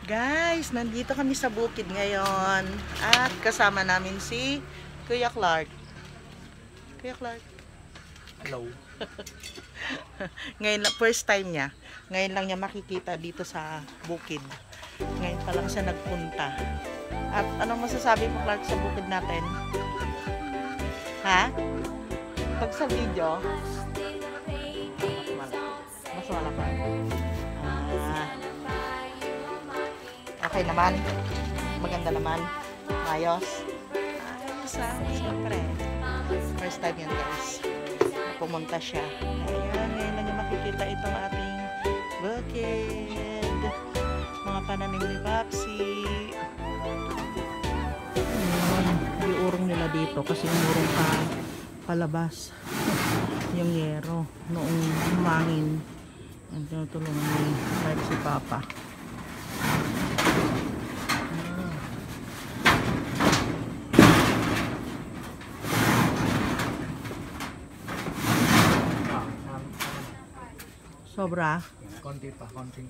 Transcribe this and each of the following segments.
Guys, nandito kami sa bukid ngayon at kasama namin si Kuya Clark. Kuya Clark. Hello. Ngayon, first time niya. Ngayon lang niya makikita dito sa bukid. Ngayon pa lang siya nagpunta. At anong masasabi mo, Clark, sa bukid natin? Ha? Pag sa video, mas wala pa. Okay naman. Maganda naman. Ayos. Ayos siyempre. First time yan, guys. Pumunta siya. Ayan, ngayon lang niya makikita itong ating bukid. Mga pananim ni Papsi. Ayan, iurong nila dito kasi umurong pa palabas yung yero noong humangin. Ang tinutulungan ni Clark si Papa. Sobra. Konti pa, konti.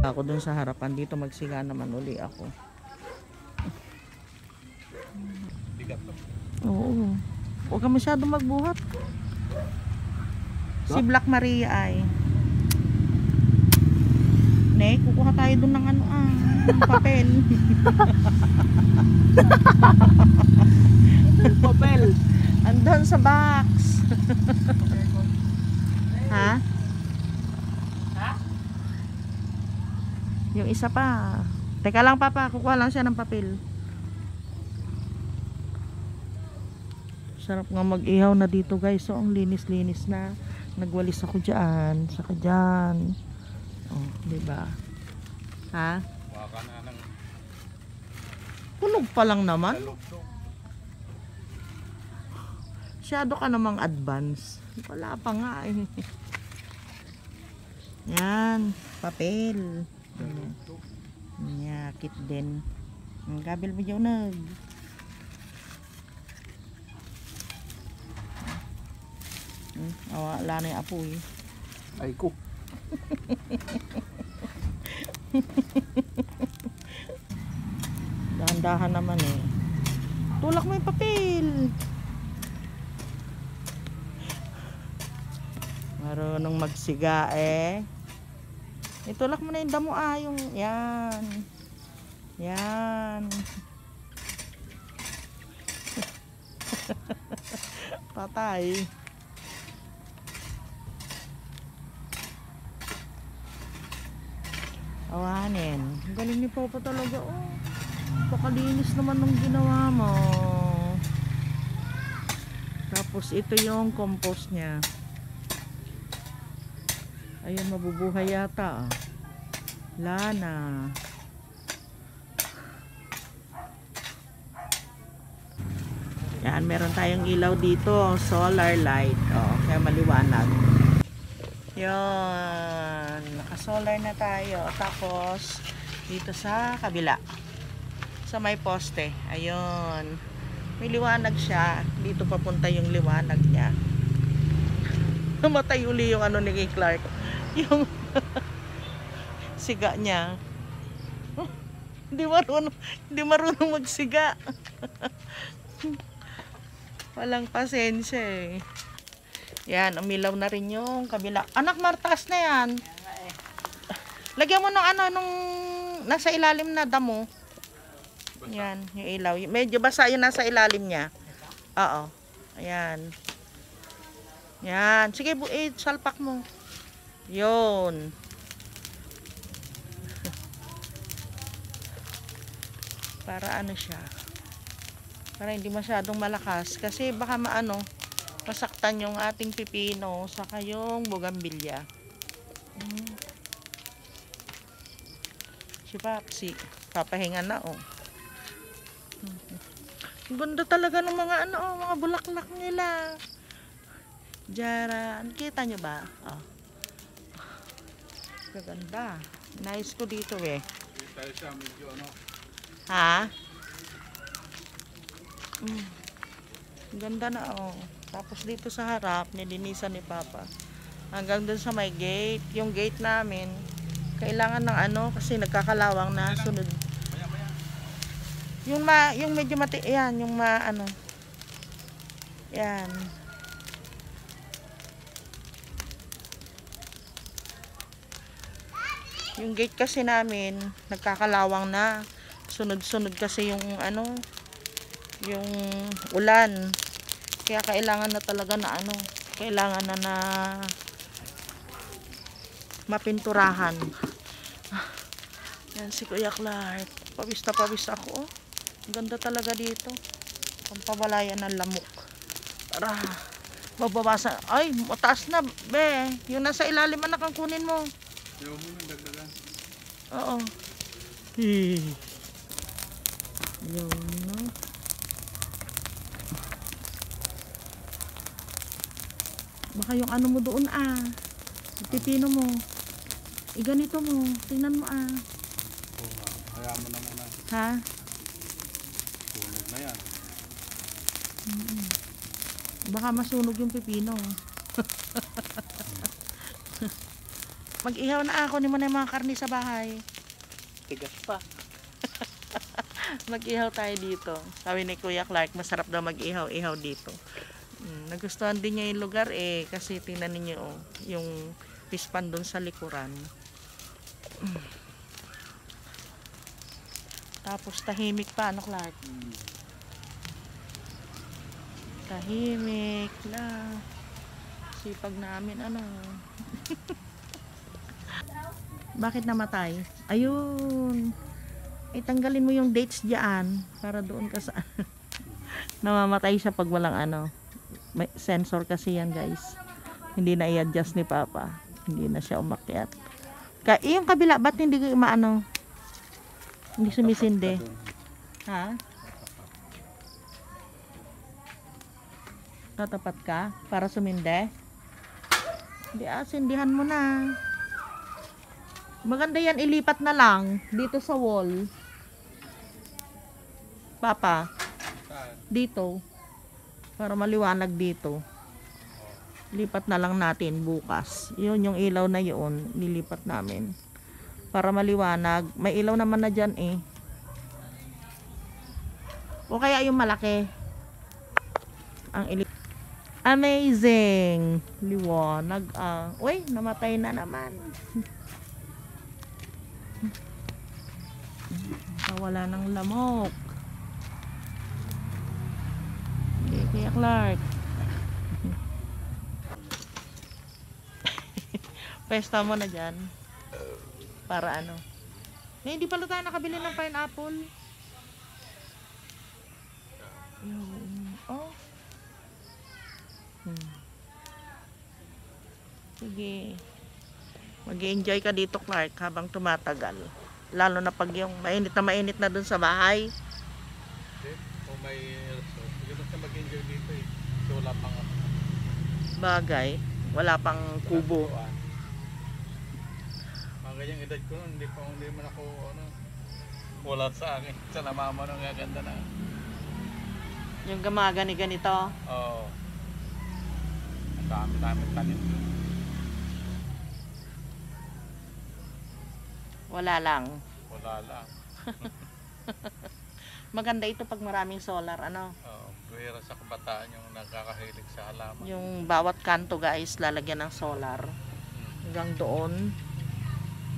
Ako dun sa harapan dito magsiga naman uli ako. Oo. Huwag ka masyadong magbuhat. Si Black Maria ay Nek, kukuha tayo dun ng ano ng papel. Papel. Andun sa box. Ha? Yung isa pa. Teka lang, Papa, kukuha lang siya ng papel. Sarap nga mag-ihaw na dito, guys. So, ang linis-linis na. Nagwalis ako dyan. Saka dyan. Oh, diba? Ha? Baka na ng Punog pa lang naman. Sa loob to. Masyado ka namang advance. Wala pa nga eh. Yan, papel. Sa loob to. Nyakit din. Ang gabil mo dyan nag. Wala na yung apoy. Ay ko. Dahan-dahan naman eh. Tulak mo yung papel. Marunong magsiga eh. Itulak mo na yung damo yung yan. Yan. Patay. Awanin. Ang galing ni Papa talaga. Oh. Pakalinis naman ng ginawa mo. Tapos ito yung compost niya. Ayun, mabubuhay yata. Lana. Yan, meron tayong ilaw dito. Solar light. Oh, kaya maliwanag. Yun. Naka-solar na tayo. Tapos, dito sa kabila. Sa may poste. Ayun. May liwanag siya. Dito papunta yung liwanag niya. Namatay uli yung ano ni Kay Clark. Yung siga niya. Hindi marunong magsiga. Walang pasensya eh. Yan, umilaw na rin yung kabila. Anak, martas na yan. Lagyan mo ng ano, nung nasa ilalim na damo. Yan, yung ilaw. Medyo basa yung nasa ilalim niya. Oo. Ayan. Yan. Sige, salpak mo. Yun. Para ano siya. Para hindi masyadong malakas. Kasi baka masaktan yung ating pipino saka yung bugambilya. Si Papsi. Papahinga na oh. Ganda talaga ng mga mga bulaklak nila. Diyan. Kita nyo ba? Oh. Ganda. Nice ko dito eh. Tayo siya medyo Ha? Ganda na oh. Tapos dito sa harap, nilinisan ni Papa. Hanggang dun sa may gate. Yung gate namin, kailangan ng kasi nagkakalawang na sunod. Yung medyo yan, yung yan. Yung gate kasi namin, nagkakalawang na. Sunod-sunod kasi yung yung ulan. Kaya kailangan na talaga na kailangan na mapinturahan. Yan si Kuya Clark. Pawis na pawis ako. Oh. Ganda talaga dito. Pampabalayan ng lamok. Para mababasa. Ay, mataas na, be. Yung nasa ilalim anak ang kunin mo. Ayaw mo nang dagdagan. Oo. Yun, no? Baka yung mo doon yung pipino mo. Ganito mo. Tingnan mo Oo nga. Kaya mo na muna. Ha? Sunog na yan. Baka masunog yung pipino. Mag-ihaw na ako. Kunin mo na yung mga karne sa bahay. Tigas pa. Mag-ihaw tayo dito. Sabi ni Kuya Clark, masarap daw mag-ihaw-ihaw dito. Nagustuhan din niya yung lugar kasi tingnan niyo yung pispan doon sa likuran. Tapos tahimik pa, Clark? Tahimik na. Sipag namin, Bakit namatay? Ayun. Itanggalin mo yung dates diyan para doon ka sa namamatay siya pag walang may sensor kasi yan, guys. Hindi na i-adjust ni Papa. Hindi na siya umakyat. Yung kabila, ba't hindi hindi sumisindi? Ha? Tatapat ka para suminde? Hindi, sindihan mo na. Maganda yan, ilipat na lang dito sa wall. Papa, Saan? dito. Para maliwanag dito. Lipat na lang natin bukas. Yun yung ilaw na yun, nilipat namin. Para maliwanag. May ilaw naman na dyan eh. O kaya yung malaki. Ang amazing! Liwanag ah. Uy, namatay na naman. Wala ng lamok. Okay, Kuya Clark. Pesta mo na dyan. Para ano? Hindi pala tayo nakabili ng pineapple. Oh. Sige. Mag-enjoy ka dito, Clark, habang tumatagal. Lalo na pag yung mainit na dun sa bahay. Hindi. Kung may resort. Hindi basta mag-enjoy dito eh. Kasi wala pang Bagay. Wala pang kubo. Mga ganyang edad ko nun, hindi man ako wala sa akin. Sa namama nung gaganda na. Yung gamaga ni ganito. Oo. Ang dami tanim. Wala lang. Wala lang. Maganda ito pag maraming solar, ano? Oo. Buhira sa kabataan yung nagkakahilig sa halaman. Yung bawat kanto, guys, lalagyan ng solar. Hanggang doon.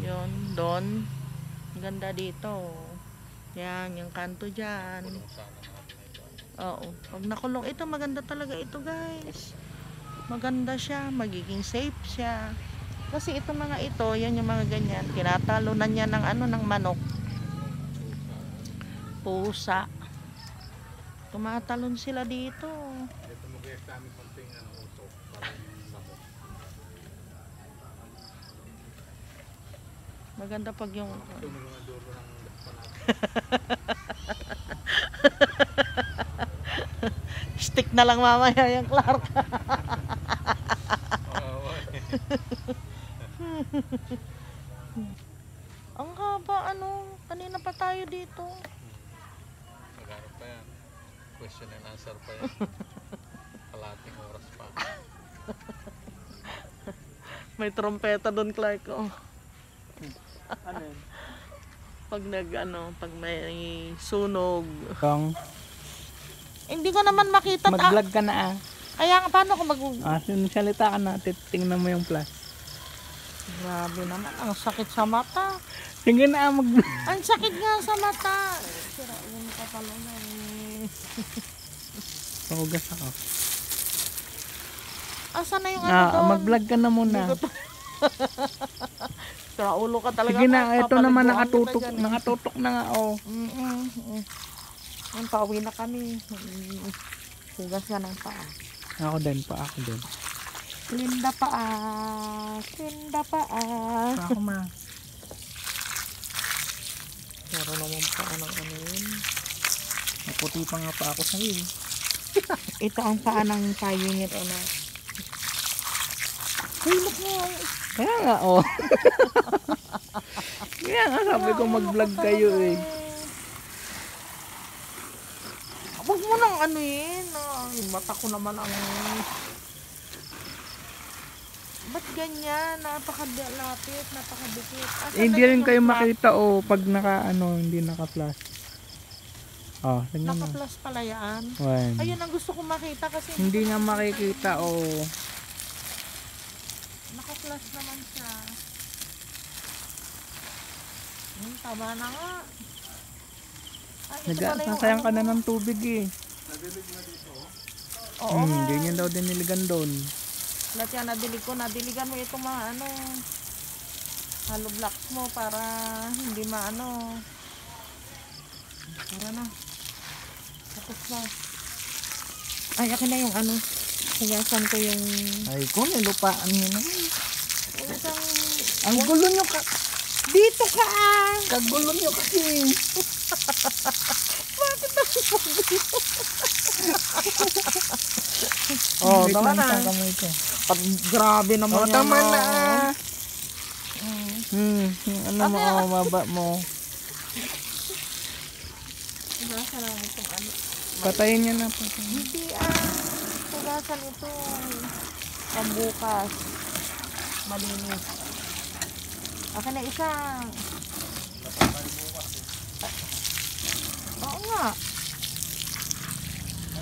Yun, doon. Ang ganda dito. Yan, yung kanto dyan. Kulong sana natin ito. Oo. Pag nakulong ito, maganda talaga ito, guys. Maganda siya. Magiging safe siya. Kasi ito mga ito, yan yung mga ganyan. Tinatalunan niya ng ng manok. Pusa. Tumatalon sila dito. Ito mag-iyak sa amin konting usok. Parang lako. Maganda pag yung... Ito mga dulo ng laksa natin. Stick na lang mamaya yung Clark. Oo. Ang haba, kanina pa tayo dito. Maghanap pa yan. Question and answer pa yan. Kalating oras pa. May trompeta doon, Clark. Oh. Ano yun? Pag may sunog. Kung Hindi ko naman makita. mag-vlog ka na Kaya nga, paano ko salita ka na, tingnan mo yung plus. Grabe naman, ang sakit sa mata. Sige na, mag-vlog. Ang sakit nga sa mata. Sira yung kapalo na eh. Mahugas ako. Asan na yung doon? Mag-vlog ka na muna. Sira ulo ka talaga. Sige na, ito naman Papaliguan kita dyan. nakatutok na nga, oh. Ang pauwi na kami. Hugas ka ng paa. Ako din. Linda paa. Linda paa. Ako ma. Meron naman paa ng yun. Maputi pa nga pa ako sa'yo. Ito ang paa ng pioneer. Ay, look mo. Kaya nga, oh. Kaya nga, sabi ko mag-vlog kayo eh. Huwag mo nang yung mata ko naman ang... Ba't ganyan? Napakadalapit, napakadikit. Hindi rin kayo makita, oh, pag hindi naka-flash. Oh, tingnan mo. Naka-plus pala yan. One. Ayun ang gusto kong makita kasi... Hindi nga makikita, oh. Naka-plus naman siya. Tama na nga. Ay, ito pala yung Nasayang ka na ng tubig eh. Nadilig na dito. Oo nga. Ganyan daw din niligan doon. Lahat yan, nadiligan mo itong mga hollow blocks mo para hindi Tara na. Tapos na. Ay, akin na yung Hiyasan ko yung... Ay, kung nilupaan nyo na. Isang... Ang gulo nyo ka. Dito ka! Kagulo nyo kasi. Oh, Wait tama lang, na. isang kamay ko. Grabe naman Oh, yan, tama oh. na. Yung ano mo, baba mo. Nasa lang itong ano. Patayin niya na. Patayin. Hindi Tugasan ito. Pambukas. Malinis. Akin na isang. Oo nga.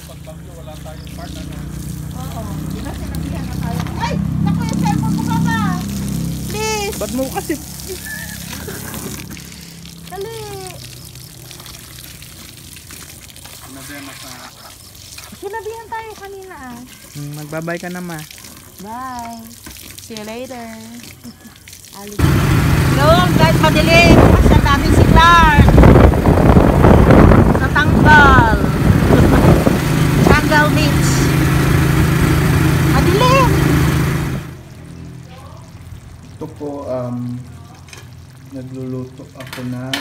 Pagbagyo, wala tayong part na Oo. Di ba sinabihan na tayo? Ay! Naku yung cellphone ko ba? Please! Ba't mo kasi? Dali! Sinabihan tayo kanina Magbabay ka na, ma. Bye! See you later! Hello guys, madilim! Pasyan natin si Clark! Sa Tanggal! Tanggal Beach! Madilim! Ito po, nagluluto ako ng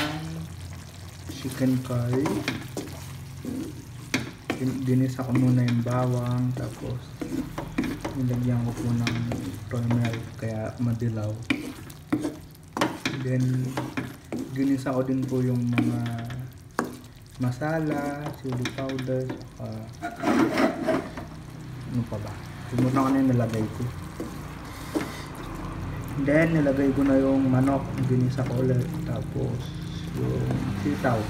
chicken curry. Dinisa ko muna yung bawang, tapos nilagyan ko po ng turmeric kaya madilaw. Then, ginisa ko din po yung mga masala, chili powder, saka ano pa ba? Sumutan ko na yung nilagay ko. Then, nilagay ko na yung manok, ginisa ko ulit, tapos yung sitaw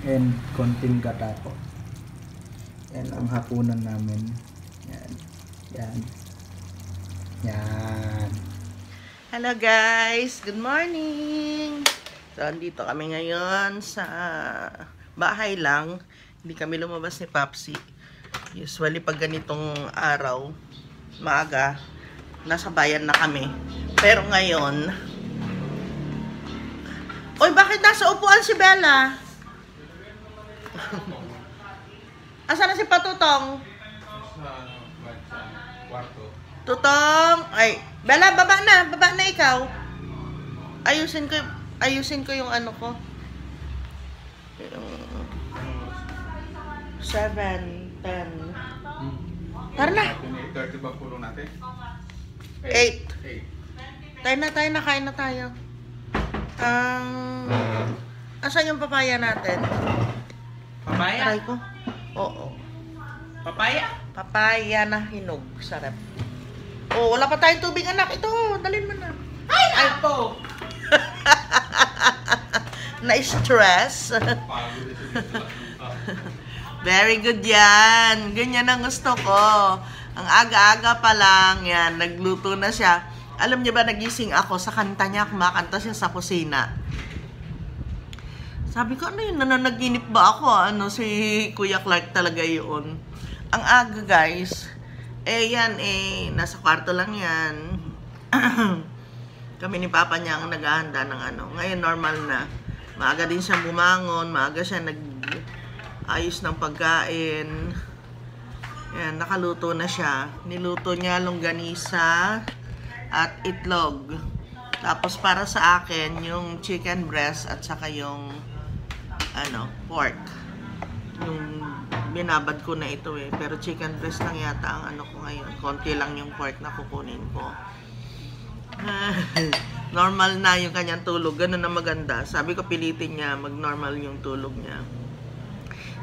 and konting gata po. Yan ang hapunan namin. Yan. Yan. Yan. Hello guys! Good morning! So, andito kami ngayon sa bahay lang. Hindi kami lumabas ni Papsi. Usually, pag ganitong araw, maaga, nasa bayan na kami. Pero ngayon, oy, bakit nasa upuan si Bella? Asa na si Patutong? sa kwarto. Tutong! Ay, Bella, baba na ikaw. Ayusin ko yung ano ko. Yung 7, 10. Tara na. 8:30 ba pulo natin? 8. Tayo na, kain na tayo. Asan yung papaya natin? Papaya? Try ko. Oo. Papaya? Papaya na hinog. Sarap. Oh, wala pa tayong tubig, anak. Ito, dalhin mo na. Ay, po! Na-stress. Pagod ito dito lang. Very good yan. Ganyan ang gusto ko. Ang aga-aga pa lang, yan, nagluto na siya. Alam niyo ba, nagising ako sa kanta niya, kumakanta siya sa kusina. Sabi ko, ano yun, nananaginip ba ako? Ano, si Kuya Clark talaga yun. Ang aga, guys. Yan, nasa kwarto lang yan. Kami ni Papa niya ang naghahanda ng ano. Ngayon, normal na. Maaga din siyang bumangon, maaga siya nag-ayos ng pagkain. Yan, nakaluto na siya. Niluto niya longganisa at itlog. Tapos para sa akin, yung chicken breast at saka yung pork. Yung binabad ko na ito pero chicken breast lang yata ang ano ko ngayon. Konti lang yung pork na kukunin ko. Normal na yung kanyang tulog. Ganun na maganda. Sabi ko pilitin niya, mag-normal yung tulog niya.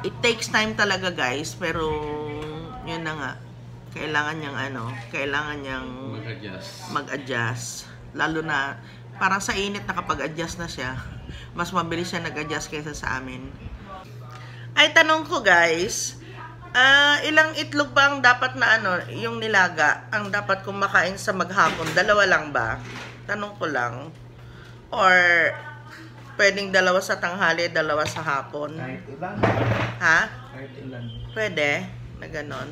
It takes time talaga, guys, pero yun na nga. Kailangan niyang mag-adjust. Lalo na parang sa init nakapag-adjust na siya. Mas mabilis siya nag-adjust kaysa sa amin. Ay, tanong ko, guys, ilang itlog ba ang dapat na yung nilaga, ang dapat kong makain sa maghapon? 2 lang ba? Tanong ko lang. Or pwedeng 2 sa tanghali, 2 sa hapon? Kahit ilan. Ha? Kahit ilan. Pwede na ganon.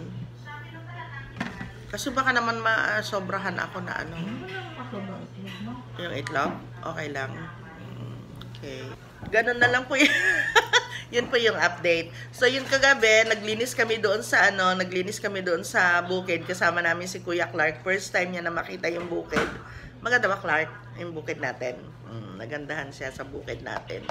Kasi baka naman masobrahan ako na yung itlog. Okay lang. Okay. Ganon na lang po yun. Yun po yung update. So yun kagabi, naglinis kami doon sa bukid. Kasama namin si Kuya Clark. First time niya na makita yung bukid. Maganda ba, Clark? Yung bukid natin. Nagandahan siya sa bukid natin.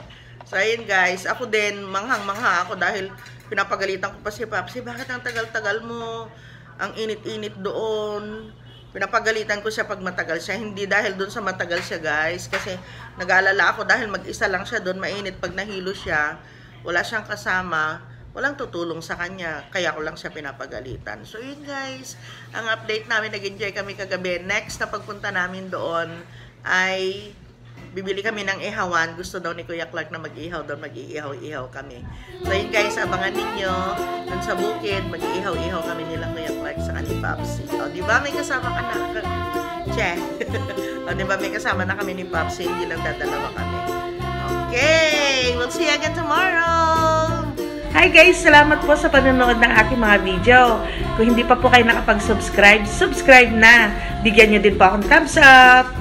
So, ayun guys, ako din, manghang-mangha ako dahil pinapagalitan ko pa si Papsi. Bakit ang tagal-tagal mo? Ang init-init doon. Pinapagalitan ko siya pag matagal siya. Hindi dahil doon sa matagal siya guys. Kasi nag-aalala ako dahil mag-isa lang siya doon. Mainit pag nahilo siya. Wala siyang kasama. Walang tutulong sa kanya. Kaya ko lang siya pinapagalitan. So yun guys. Ang update namin. Nag-enjoy kami kagabi. Next na pagpunta namin doon ay bibili kami ng ihawan. Gusto daw ni Kuya Clark na mag-ihaw doon. Mag-iihaw-ihaw kami. So yun guys, abangan ninyo. Doon sa bukid, mag-iihaw-ihaw kami nila Kuya Clark sa ni Papsi. O, di ba may kasama ka na? Che. O, di ba may kasama na kami ni Papsi? Hindi lang dadalawa kami. Okay. We'll see you again tomorrow. Hi guys! Salamat po sa panonood ng aking mga video. Kung hindi pa po kayo nakapag-subscribe, subscribe na. Bigyan nyo din po akong thumbs up.